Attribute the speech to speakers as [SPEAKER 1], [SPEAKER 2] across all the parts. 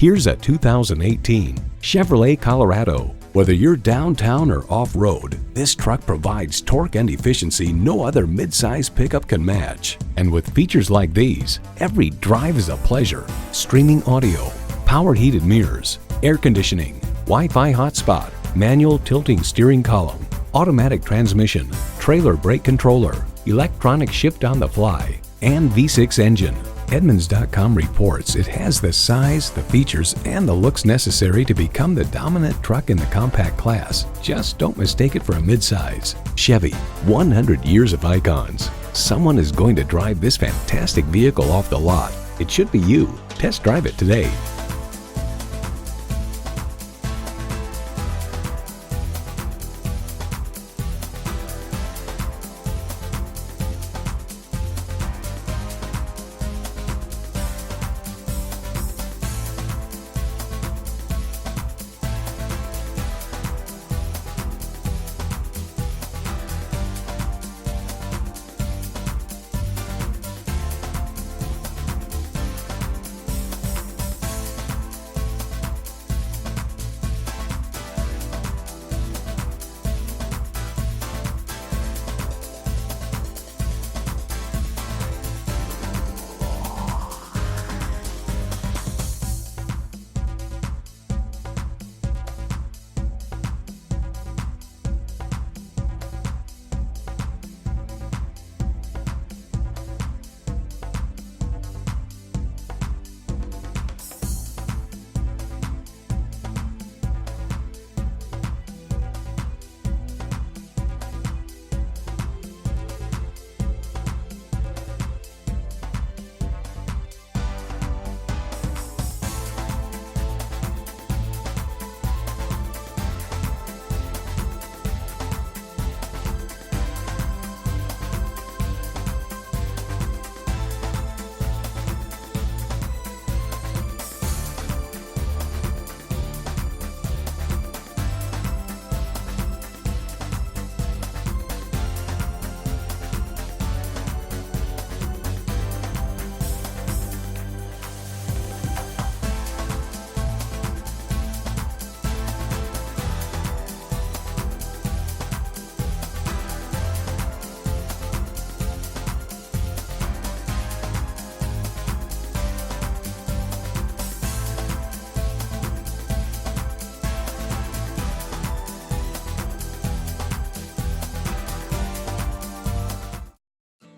[SPEAKER 1] Here's a 2018 Chevrolet Colorado. Whether you're downtown or off-road, this truck provides torque and efficiency no other midsize pickup can match. And with features like these, every drive is a pleasure. Streaming audio, power heated mirrors, air conditioning, Wi-Fi hotspot, manual tilting steering column, automatic transmission, trailer brake controller, electronic shift on the fly, and V6 engine. Edmunds.com reports it has the size, the features, and the looks necessary to become the dominant truck in the compact class. Just don't mistake it for a midsize. Chevy, 100 years of icons. Someone is going to drive this fantastic vehicle off the lot. It should be you. Test drive it today.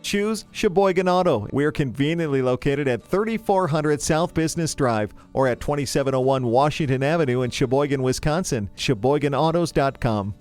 [SPEAKER 2] Choose Sheboygan Auto. We're conveniently located at 3400 South Business Drive or at 2701 Washington Avenue in Sheboygan, Wisconsin. SheboyganAutos.com.